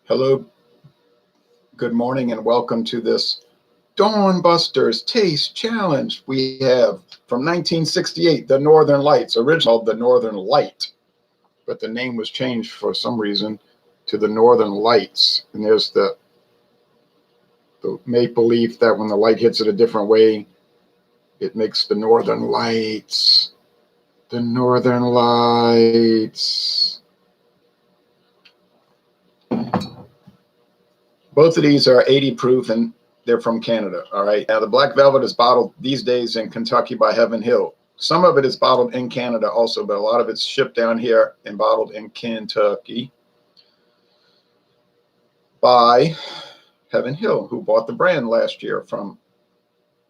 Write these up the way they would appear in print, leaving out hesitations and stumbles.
Hello, good morning, and welcome to this Dawn Busters Taste Challenge. We have from 1968, the Northern Lights, original the Northern Light, but the name was changed for some reason to the Northern Lights. And there's the make-believe that when the light hits it a different way, it makes the Northern Lights. The Northern Lights. Both of these are 80 proof and they're from Canada. All right. Now, the Black Velvet is bottled these days in Kentucky by Heaven Hill. Some of it is bottled in Canada also, but a lot of it's shipped down here and bottled in Kentucky by Heaven Hill, who bought the brand last year from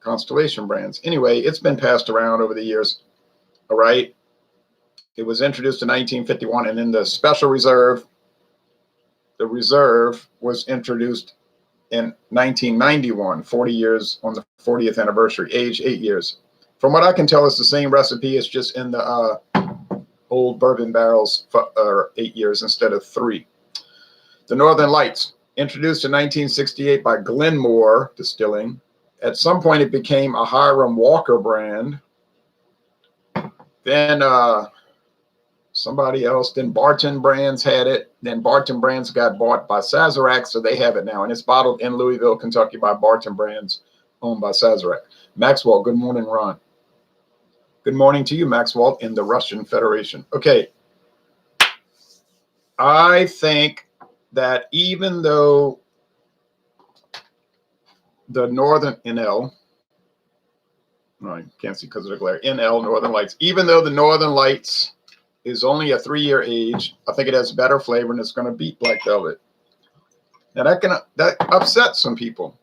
Constellation Brands. Anyway, it's been passed around over the years. All right. It was introduced in 1951, and then the Special Reserve. The Reserve was introduced in 1991, 40 years on the 40th anniversary, age 8 years. From what I can tell, it's the same recipe. It's just in the old bourbon barrels for 8 years instead of 3. The Northern Lights, introduced in 1968 by Glenmore Distilling. At some point, it became a Hiram Walker brand. Then somebody else, then Barton Brands had it. Then Barton Brands got bought by Sazerac, so they have it now. And it's bottled in Louisville, Kentucky by Barton Brands, owned by Sazerac. Maxwell, good morning, Ron. Good morning to you, Maxwell, in the Russian Federation. Okay. I think that even though the Northern NL, no, I can't see because of the glare, NL, Northern Lights, even though the Northern Lights is only a 3-year age, I think it has better flavor and it's going to beat Black Velvet. Now that upsets some people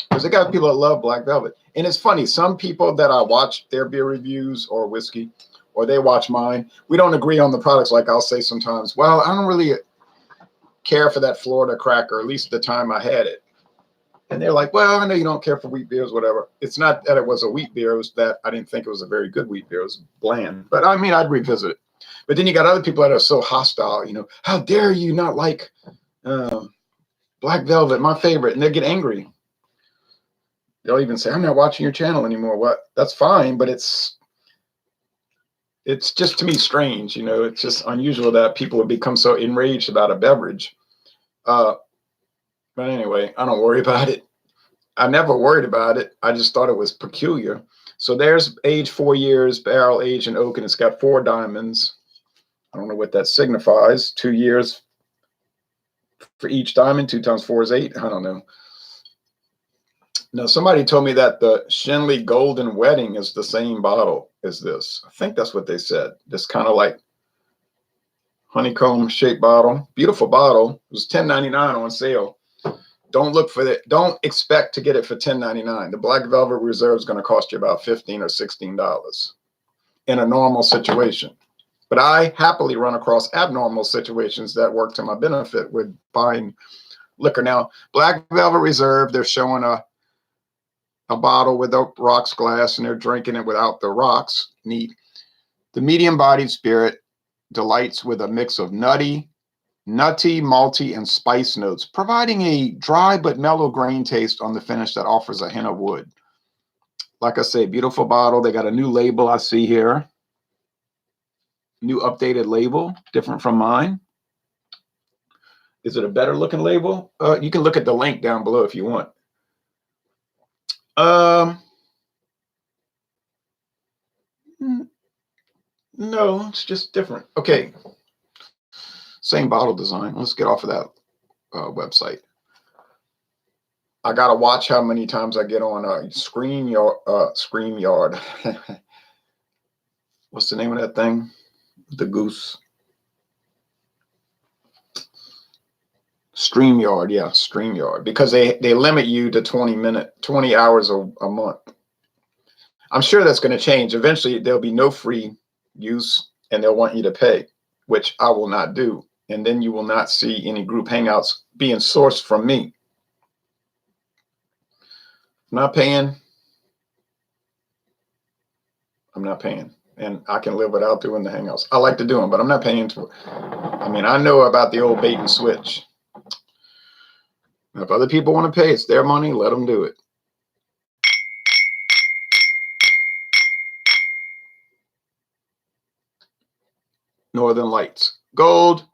because they got people that love Black Velvet. And it's funny, some people that I watch their beer reviews or whiskey, or they watch mine, we don't agree on the products. Like I'll say sometimes, well, I don't really care for that Florida cracker, at least the time I had it. And they're like, well, I know you don't care for wheat beers, whatever. It's not that it was a wheat beer. It was that I didn't think it was a very good wheat beer. It was bland. But I mean, I'd revisit it. But then you got other people that are so hostile, how dare you not like Black Velvet, my favorite. And they get angry. They'll even say, I'm not watching your channel anymore. What? That's fine, but it's just, to me, strange. It's just unusual that people would become so enraged about a beverage. But anyway, I don't worry about it. I never worried about it. I just thought it was peculiar. So there's age 4 years, barrel aged in oak, and it's got 4 diamonds. I don't know what that signifies. 2 years for each diamond. 2 times 4 is 8. I don't know. Now, somebody told me that the Shenley Golden Wedding is the same bottle as this. I think that's what they said. This kind of like honeycomb shaped bottle. Beautiful bottle. It was $10.99 on sale. Don't look for that. Don't expect to get it for $10.99. The Black Velvet Reserve is going to cost you about $15 or $16 in a normal situation. But I happily run across abnormal situations that work to my benefit with buying liquor. Now, Black Velvet Reserve, they're showing a bottle with the rocks glass, and they're drinking it without the rocks. Neat. The medium-bodied spirit delights with a mix of nutty, malty, and spice notes, providing a dry but mellow grain taste on the finish that offers a hint of wood. Like I say, beautiful bottle. They got a new label I see here. New updated label, different from mine. Is it a better looking label? You can look at the link down below if you want. No, it's just different. Okay. Same bottle design. Let's get off of that website. I got to watch how many times I get on StreamYard. What's the name of that thing? The goose. StreamYard, yeah, StreamYard. Because they limit you to 20 hours a month. I'm sure that's going to change. Eventually, there'll be no free use, and they'll want you to pay, which I will not do. And then you will not see any group hangouts being sourced from me. I'm not paying. And I can live without doing the hangouts. I like to do them, but I'm not paying to. I mean, I know about the old bait and switch. If other people want to pay, it's their money. Let them do it. Northern Lights. Gold,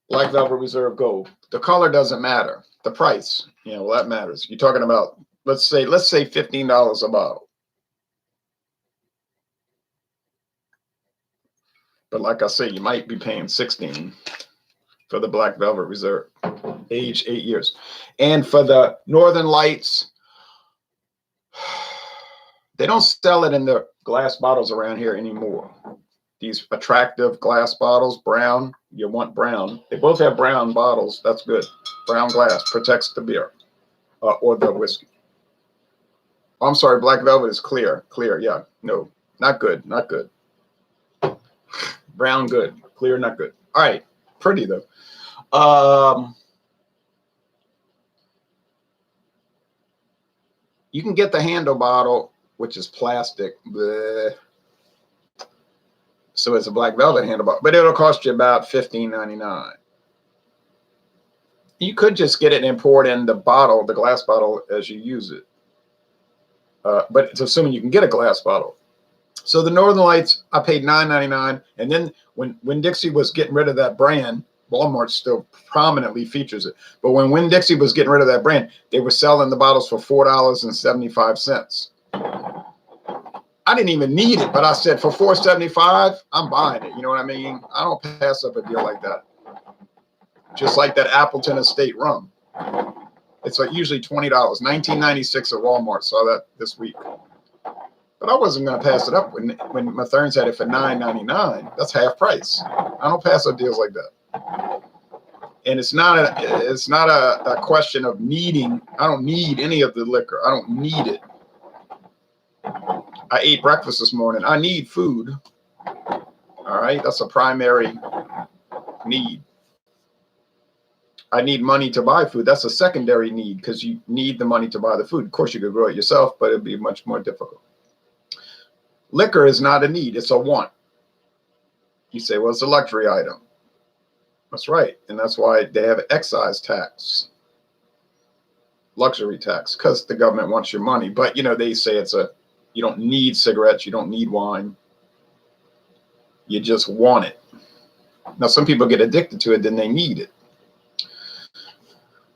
Black Velvet Reserve Gold. The color doesn't matter. The price, well, that matters. You're talking about, let's say $15 a bottle. But like I say, you might be paying $16 for the Black Velvet Reserve, age 8 years. And for the Northern Lights, they don't sell it in the glass bottles around here anymore. These attractive glass bottles, brown, you want brown. They both have brown bottles. That's good. Brown glass protects the beer or the whiskey. Oh, I'm sorry, Black Velvet is clear. Clear, yeah. No, not good, not good. Brown, good. Clear, not good. All right, pretty though. You can get the handle bottle, which is plastic. Bleh. So it's a Black Velvet handle bottle, but it'll cost you about $15.99. You could just get it and pour it in the bottle, the glass bottle, as you use it. But it's assuming you can get a glass bottle. So the Northern Lights, I paid $9.99. And then when Winn-Dixie was getting rid of that brand, Walmart still prominently features it. But when Winn-Dixie was getting rid of that brand, they were selling the bottles for $4.75. I didn't even need it, but I said for $4.75, I'm buying it. You know what I mean? I don't pass up a deal like that. Just like that Appleton Estate rum. It's like usually $20. $19.96 at Walmart. Saw that this week. But I wasn't going to pass it up when Matherns had it for $9.99. That's half price. I don't pass up deals like that. And it's not a question of needing. I don't need any of the liquor. I don't need it. I ate breakfast this morning. I need food. All right, that's a primary need. I need money to buy food. That's a secondary need because you need the money to buy the food. Of course, you could grow it yourself, but it'd be much more difficult. Liquor is not a need, it's a want. You say, well, it's a luxury item. That's right. And that's why they have excise tax, luxury tax, because the government wants your money. But, they say you don't need cigarettes, you don't need wine. You just want it. Now, some people get addicted to it, then they need it.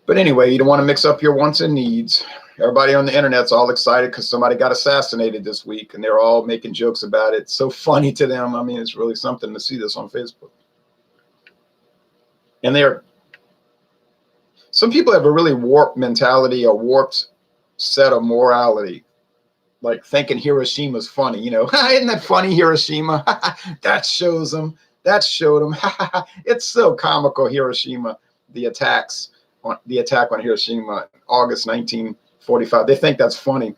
But anyway, you don't want to mix up your wants and needs. Everybody on the internet's all excited because somebody got assassinated this week, and they're all making jokes about it. It's so funny to them. I mean, it's really something to see this on Facebook. And some people have a really warped mentality, a warped set of morality, like thinking Hiroshima's funny. Isn't that funny, Hiroshima? That shows them. That showed them. It's so comical, Hiroshima, the attack on Hiroshima, August 1945. They think that's funny.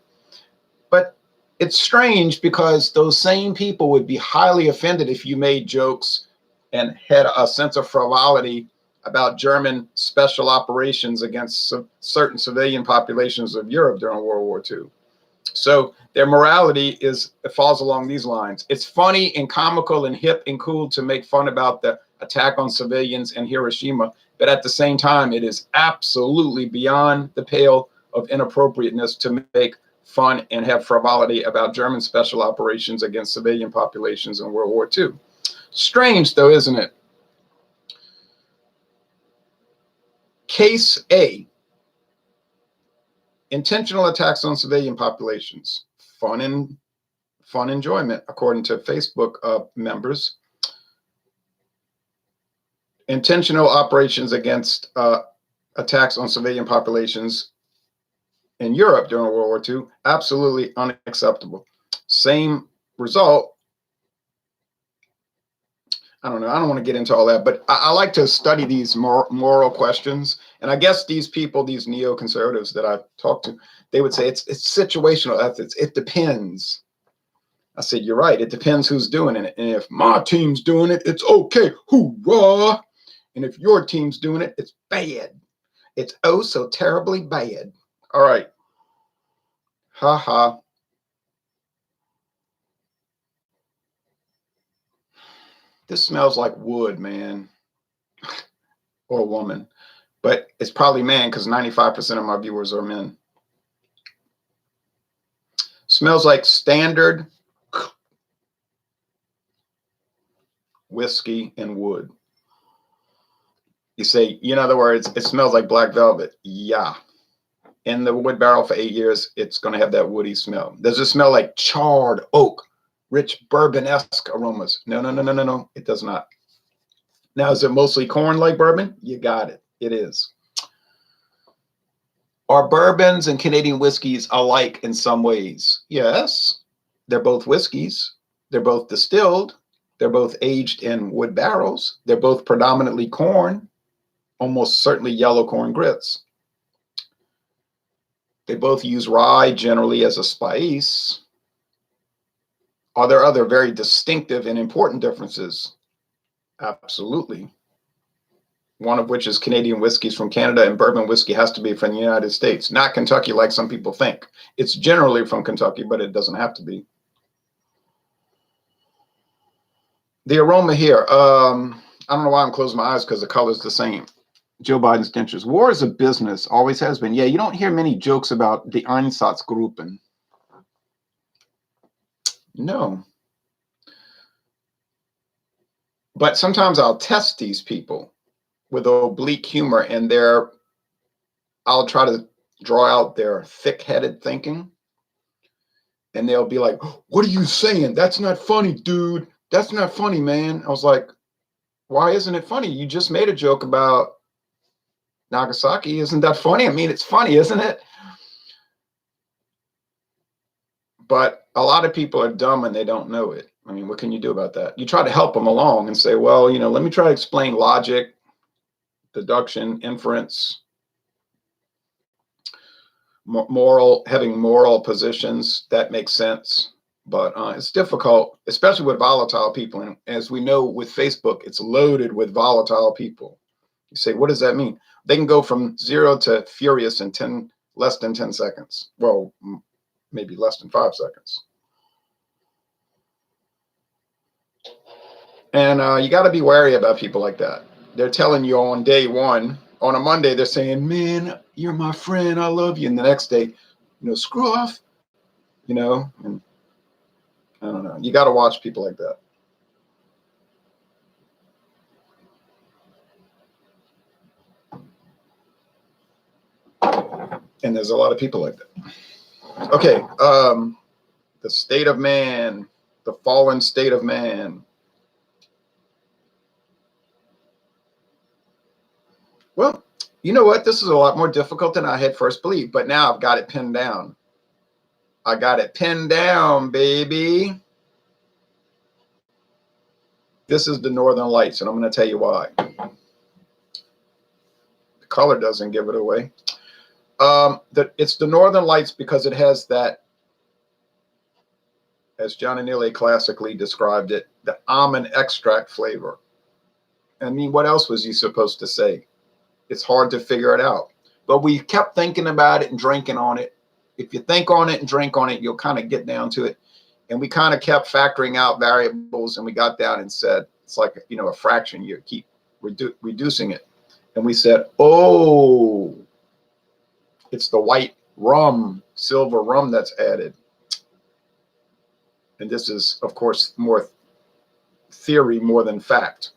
But it's strange because those same people would be highly offended if you made jokes and had a sense of frivolity about German special operations against certain civilian populations of Europe during World War II. So their morality falls along these lines. It's funny and comical and hip and cool to make fun about the attack on civilians in Hiroshima, but at the same time, it is absolutely beyond the pale of inappropriateness to make fun and have frivolity about German special operations against civilian populations in World War II. Strange, though, isn't it? Case A, intentional attacks on civilian populations. Fun enjoyment, according to Facebook members. Intentional operations against attacks on civilian populations in Europe during World War II, absolutely unacceptable. Same result. I don't know. I don't want to get into all that, but I like to study these moral questions. And I guess these people, these neoconservatives that I've talked to, they would say it's situational ethics. It depends. I said, you're right. It depends who's doing it. And if my team's doing it, it's okay. Hoorah. And if your team's doing it, it's bad. It's oh so terribly bad. All right. Ha ha. This smells like wood, man. Or woman. but it's probably man because 95% of my viewers are men. Smells like standard whiskey and wood. You say, in other words, it smells like black velvet. Yeah. In the wood barrel for 8 years, it's going to have that woody smell. Does it smell like charred oak, rich bourbon-esque aromas? No, no, no, no, no, no. It does not. Now, is it mostly corn like bourbon? You got it. It is. Are bourbons and Canadian whiskeys alike in some ways? Yes. They're both whiskeys. They're both distilled. They're both aged in wood barrels. They're both predominantly corn, almost certainly yellow corn grits. They both use rye generally as a spice. Are there other very distinctive and important differences? Absolutely. One of which is Canadian whiskey's from Canada and bourbon whiskey has to be from the United States, not Kentucky like some people think. It's generally from Kentucky, but it doesn't have to be. The aroma here, I don't know why I'm closing my eyes because the color's the same. Joe Biden's dentures. War is a business, always has been. Yeah, you don't hear many jokes about the Einsatzgruppen. No. But sometimes I'll test these people with oblique humor, and I'll try to draw out their thick-headed thinking. And they'll be like, what are you saying? That's not funny, dude. That's not funny, man. I was like, why isn't it funny? You just made a joke about Nagasaki. Isn't that funny? I mean, it's funny, isn't it? But a lot of people are dumb and they don't know it. I mean, what can you do about that? You try to help them along and say, well, let me try to explain logic, deduction, inference, having moral positions that make sense. But it's difficult, especially with volatile people. And as we know with Facebook, it's loaded with volatile people. You say, what does that mean? They can go from 0 to furious in less than 10 seconds. Well, maybe less than 5 seconds. And you got to be wary about people like that. They're telling you on day one, on a Monday, they're saying, man, you're my friend, I love you. And the next day, screw off, and I don't know. You got to watch people like that. And there's a lot of people like that. Okay. The state of man, the fallen state of man. Well, you know what? This is a lot more difficult than I had first believed, but now I've got it pinned down. I got it pinned down, baby. This is the Northern Lights, and I'm going to tell you why. The color doesn't give it away. It's the Northern Lights because it has that, as Johnny Neely classically described it, the almond extract flavor. I mean, what else was he supposed to say? It's hard to figure it out. But we kept thinking about it and drinking on it. If you think on it and drink on it, you'll kind of get down to it. And we kind of kept factoring out variables, and we got down and said, it's like, a fraction. You keep reducing it. And we said, oh, it's the white rum, silver rum that's added. And this is, of course, more theory more than fact.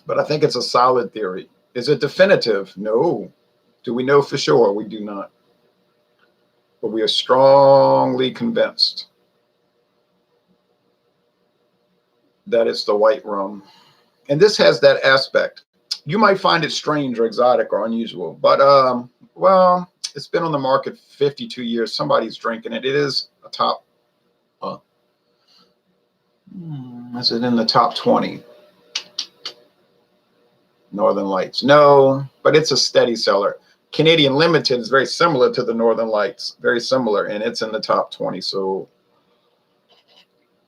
But I think it's a solid theory. Is it definitive? No. Do we know for sure? We do not. But we are strongly convinced that it's the white rum. And this has that aspect. You might find it strange or exotic or unusual, but well, it's been on the market 52 years. Somebody's drinking it. It is a top. Is it in the top 20? Northern Lights. No, but it's a steady seller. Canadian Limited is very similar to the Northern Lights, very similar, and it's in the top 20. So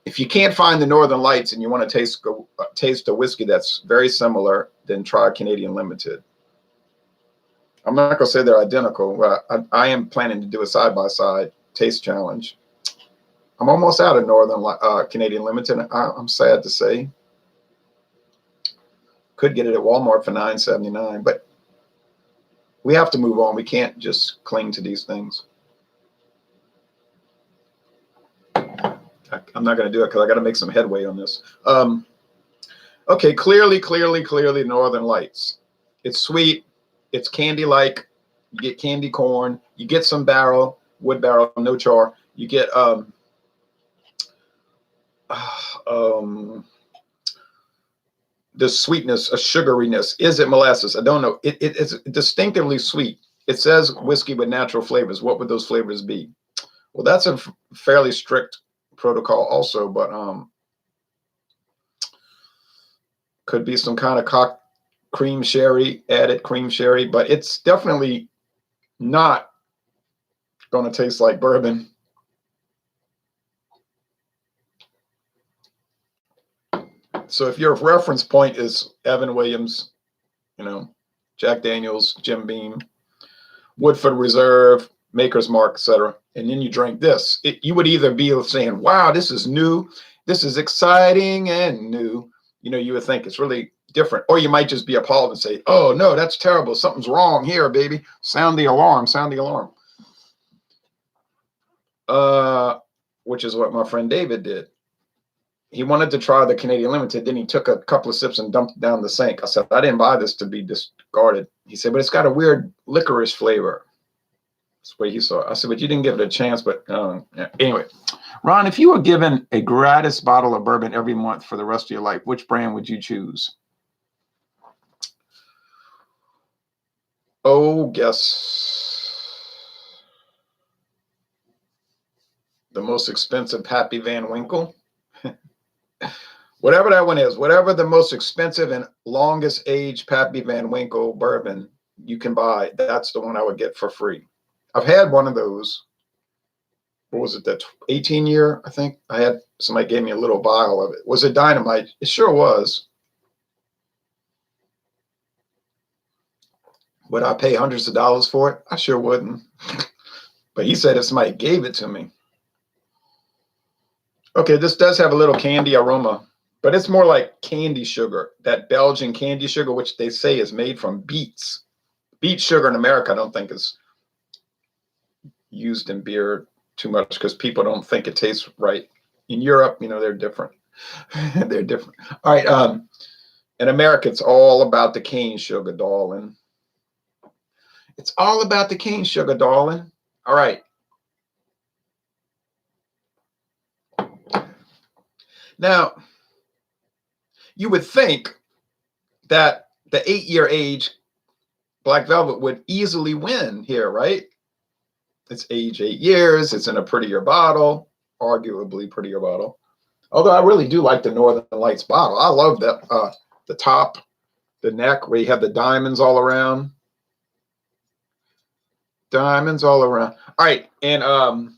if you can't find the Northern Lights and you want to taste a whiskey that's very similar, then try Canadian Limited. I'm not going to say they're identical, but I am planning to do a side-by-side taste challenge. I'm almost out of Canadian Limited. I'm sad to say. Could get it at Walmart for $9.79, but We have to move on. We can't just cling to these things. I'm not going to do it because I got to make some headway on this. Okay, clearly, Northern Lights. It's sweet. It's candy-like. You get candy corn. You get some barrel, wood barrel, no char. You get the sweetness, a sugariness. Is it molasses? I don't know. It's distinctively sweet. It says whiskey with natural flavors. What would those flavors be? Well, that's a fairly strict protocol also, but could be some kind of cream sherry, added cream sherry, but it's definitely not going to taste like bourbon. So if your reference point is Evan Williams, you know, Jack Daniels, Jim Beam, Woodford Reserve, Maker's Mark, etc., and then you drink this, you would either be saying, wow, this is new, this is exciting and new. You know, you would think it's really different. Or you might just be appalled and say, oh, no, that's terrible. Something's wrong here, baby. Sound the alarm. Sound the alarm. Which is what my friend David did. He wanted to try the Canadian Limited. Then he took a couple of sips and dumped it down the sink. I said, I didn't buy this to be discarded. He said, but it's got a weird licorice flavor. That's the way he saw it. I said, but you didn't give it a chance. But yeah. Anyway, Ron, if you were given a gratis bottle of bourbon every month for the rest of your life, which brand would you choose? Oh, guess the most expensive Pappy Van Winkle. Whatever that one is, whatever the most expensive and longest age Pappy Van Winkle bourbon you can buy, that's the one I would get for free. I've had one of those. What was it, that 18-year, I think? I had somebody gave me a little vial of it. Was it dynamite? It sure was. Would I pay hundreds of dollars for it? I sure wouldn't. But he said if somebody gave it to me. Okay, this does have a little candy aroma, but it's more like candy sugar, that Belgian candy sugar, which they say is made from beets. Beet sugar in America, I don't think is used in beer too much because people don't think it tastes right. In Europe, you know, they're different. They're different. All right. In America, it's all about the cane sugar, darling. It's all about the cane sugar, darling. All right. Now, you would think that the 8-year age Black Velvet would easily win here, right? It's age 8 years. It's in a prettier bottle, arguably prettier bottle. Although I really do like the Northern Lights bottle. I love that, the top, the neck, where you have the diamonds all around. Diamonds all around. All right, and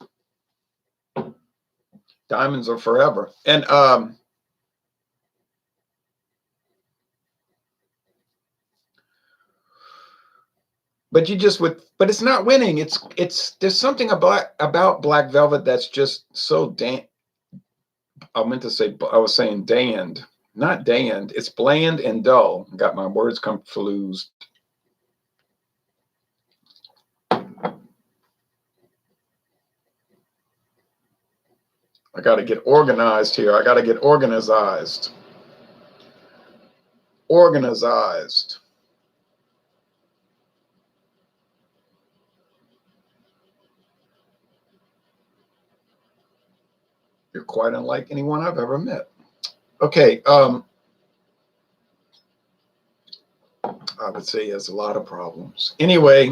diamonds are forever. And but you just would, but it's not winning. It's there's something about Black Velvet that's just so I was saying bland, not damned. It's bland and dull. Got my words confused. I got to get organized here. I got to get organized. Organized. You're quite unlike anyone I've ever met. Okay. I would say he has a lot of problems. Anyway.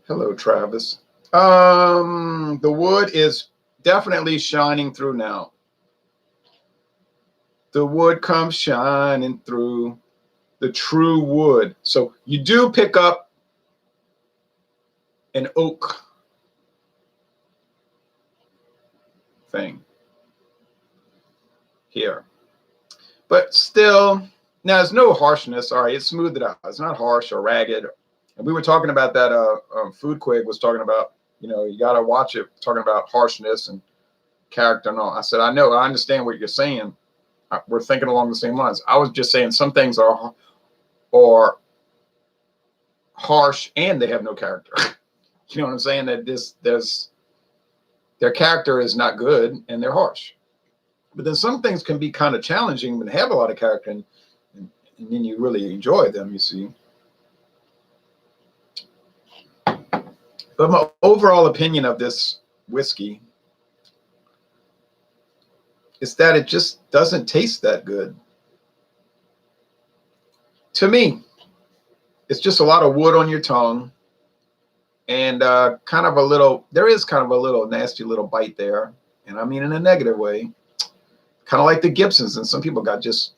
Hello, Travis. The wood is definitely shining through now. The wood comes shining through, the true wood. So you do pick up an oak thing here. But still, now there's no harshness. All right, it's smoothed it out. It's not harsh or ragged. And we were talking about that, Food Quig was talking about, you know, you got to watch it, talking about harshness and character and all. I said, I know, I understand what you're saying. We're thinking along the same lines. I was just saying some things are harsh and they have no character. You know what I'm saying? That their character is not good and they're harsh. But then some things can be kind of challenging but have a lot of character, and then you really enjoy them, you see. But my overall opinion of this whiskey is that it just doesn't taste that good. To me, it's just a lot of wood on your tongue, and there is kind of a little nasty little bite there. And I mean in a negative way, kind of like the Gibsons. And some people got just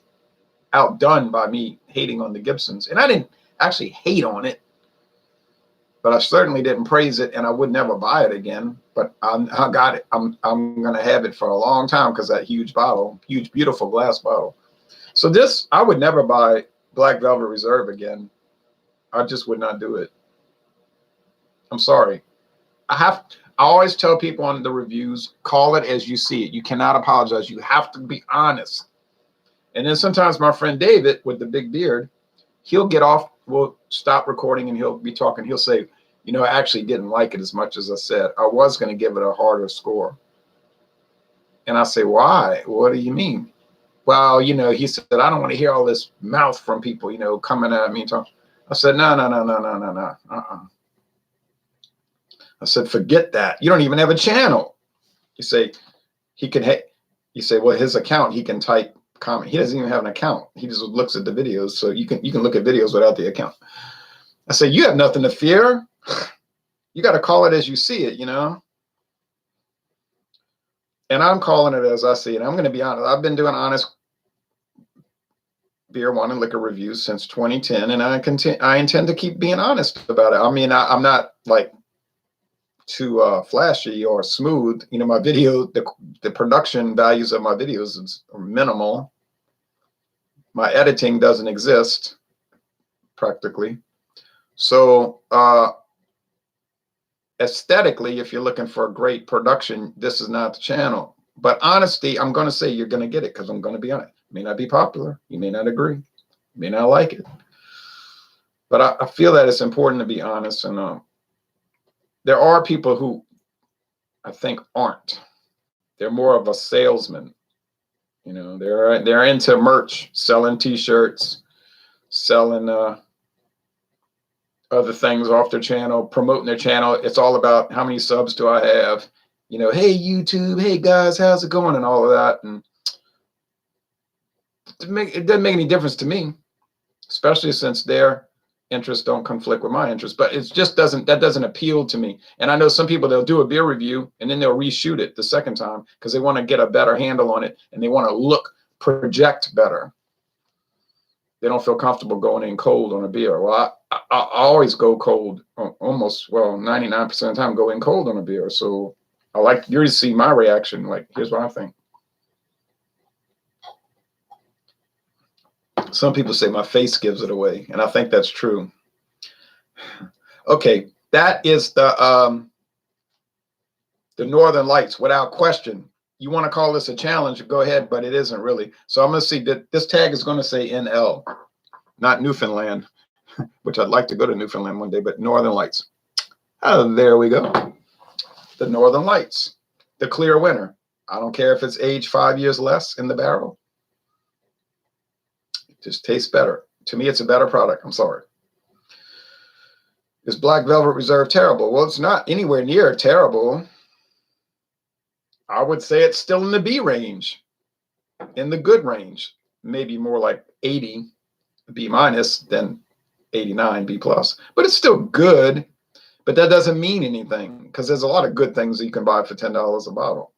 outdone by me hating on the Gibsons. And I didn't actually hate on it, but I certainly didn't praise it, and I would never buy it again. But I got it. I'm going to have it for a long time because that huge bottle, huge, beautiful glass bottle. So this, I would never buy Black Velvet Reserve again. I just would not do it. I'm sorry. I always tell people on the reviews, call it as you see it. You cannot apologize. You have to be honest. And then sometimes my friend David with the big beard, he'll get off, we'll stop recording and he'll be talking. He'll say, you know, I actually didn't like it as much as I said. I was going to give it a harder score. And I say, why? What do you mean? Well, you know, he said, I don't want to hear all this mouth from people, you know, coming at me and talking. I said, no. I said, forget that. You don't even have a channel. You say, you say, well, his account, he can type comment. He doesn't even have an account. He just looks at the videos. So you can look at videos without the account. I said, you have nothing to fear. You got to call it as you see it, you know? And I'm calling it as I see it. I'm going to be honest. I've been doing honest beer, wine, and liquor reviews since 2010, and I intend to keep being honest about it. I mean, I'm not like too flashy or smooth. You know, my video, the production values of my videos are minimal. My editing doesn't exist practically. So aesthetically, if you're looking for a great production, this is not the channel. But honesty, I'm going to say you're going to get it because I'm going to be honest. It may not be popular. You may not agree. You may not like it. But I feel that it's important to be honest. And there are people who I think aren't. They're more of a salesman. You know, they're into merch, selling T-shirts, selling other things off their channel, promoting their channel. It's all about how many subs do I have? You know, hey, YouTube, hey, guys, how's it going? And all of that. And it doesn't make any difference to me, especially since their interests don't conflict with my interests. But it just doesn't appeal to me. And I know some people, they'll do a beer review and then they'll reshoot it the second time because they want to get a better handle on it and they want to project better. They don't feel comfortable going in cold on a beer. Well, I always go cold, almost, well, 99% of the time go in cold on a beer. So I like you to see my reaction. Like, here's what I think. Some people say my face gives it away, and I think that's true. Okay, that is the Northern Lights, without question. You want to call this a challenge, go ahead, but it isn't really. So I'm going to see that this tag is going to say NL, not Newfoundland, which I'd like to go to Newfoundland one day, but Northern Lights. Oh, there we go. The Northern Lights, the clear winner. I don't care if it's aged 5 years less in the barrel. It just tastes better. To me, it's a better product. I'm sorry. Is Black Velvet Reserve terrible? Well, it's not anywhere near terrible. I would say it's still in the B range, in the good range, maybe more like 80 B minus than 89 B plus, but it's still good. But that doesn't mean anything because there's a lot of good things that you can buy for $10 a bottle.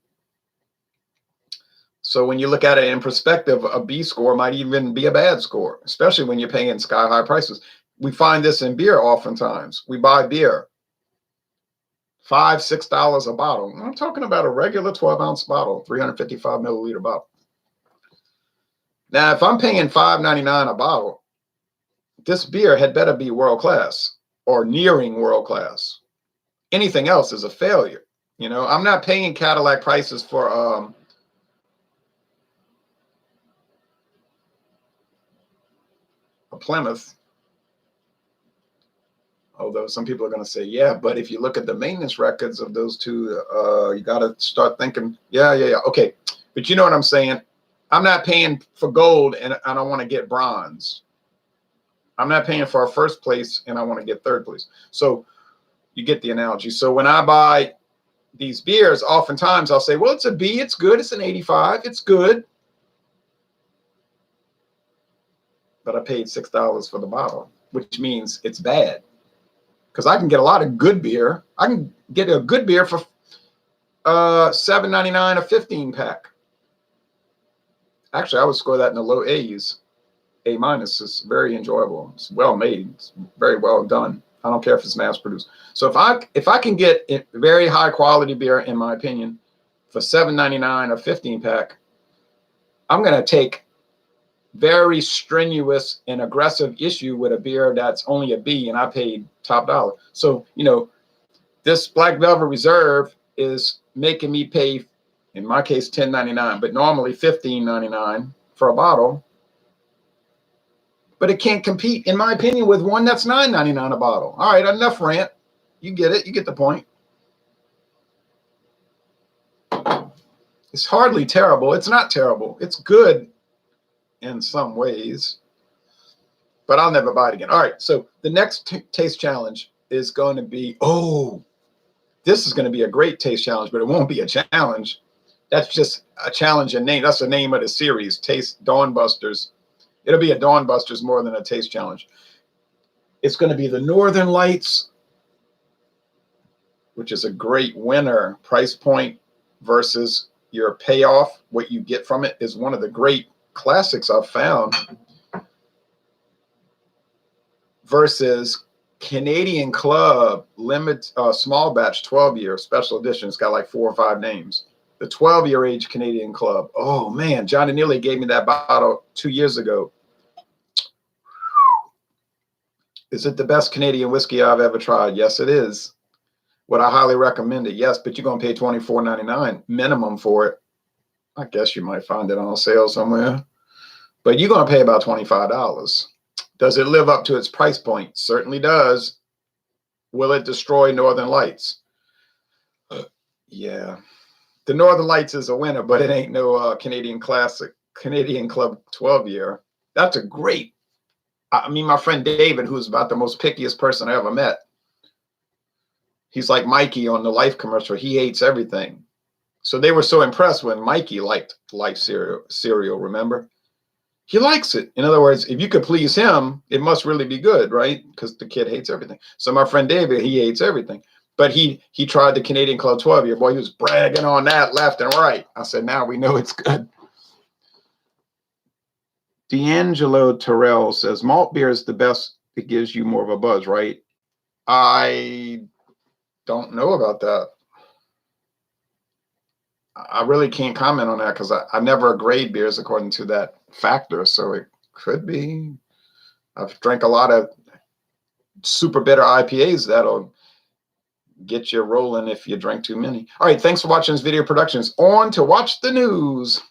So when you look at it in perspective, a B score might even be a bad score, especially when you're paying sky high prices. We find this in beer oftentimes. We buy beer, $5, $6 a bottle. I'm talking about a regular 12-ounce bottle, 355 milliliter bottle. Now, if I'm paying $5.99 a bottle, this beer had better be world class or nearing world class. Anything else is a failure. You know, I'm not paying Cadillac prices for a Plymouth. Although some people are going to say, yeah, but if you look at the maintenance records of those two, you got to start thinking, yeah. Okay. But you know what I'm saying? I'm not paying for gold and I don't want to get bronze. I'm not paying for a first place and I want to get third place. So you get the analogy. So when I buy these beers, oftentimes I'll say, well, it's a B, it's good, it's an 85, it's good. But I paid $6 for the bottle, which means it's bad. Because I can get a lot of good beer. I can get a good beer for $7.99 a 15 pack. Actually, I would score that in the low A's. A minus is very enjoyable. It's well made. It's very well done. I don't care if it's mass produced. So if I can get a very high quality beer, in my opinion, for $7.99 a 15 pack, I'm going to take very strenuous and aggressive issue with a beer that's only a B and I paid top dollar. So, you know, this Black Velvet Reserve is making me pay, in my case, $10.99, but normally $15.99 for a bottle. But it can't compete, in my opinion, with one that's $9.99 a bottle. All right, enough rant. You get it. You get the point. It's hardly terrible. It's not terrible. It's good in some ways, but I'll never buy it again. All right, so the next taste challenge is going to be, this is going to be a great taste challenge, but it won't be a challenge. That's just a challenge in name. That's the name of the series, Taste Dawn Busters. It'll be a Dawn Busters more than a taste challenge. It's going to be the Northern Lights, which is a great winner. Price point versus your payoff, what you get from it, is one of the great classics I've found, versus Canadian Club small batch 12-year special edition. It's got like 4 or 5 names. The 12-year age Canadian Club. Oh man, Johnny Neely gave me that bottle 2 years ago. Is it the best Canadian whiskey I've ever tried? Yes, it is. Would I highly recommend it? Yes, but you're going to pay $24.99 minimum for it. I guess you might find it on sale somewhere, but you're going to pay about $25. Does it live up to its price point? Certainly does. Will it destroy Northern Lights? Yeah. The Northern Lights is a winner, but it ain't no Canadian Classic, Canadian Club 12-year. That's a great, I mean, my friend David, who's about the most pickiest person I ever met, he's like Mikey on the Life commercial. He hates everything. So they were so impressed when Mikey liked Life cereal, remember? He likes it. In other words, if you could please him, it must really be good, right? Because the kid hates everything. So my friend David, he hates everything. But he tried the Canadian Club 12-year. Boy, he was bragging on that left and right. I said, now we know it's good. D'Angelo Terrell says, malt beer is the best. It gives you more of a buzz, right? I don't know about that. I really can't comment on that because I never grade beers according to that factor. So it could be. I've drank a lot of super bitter IPAs that'll get you rolling if you drink too many. All right, thanks for watching this video production. On to watch the news.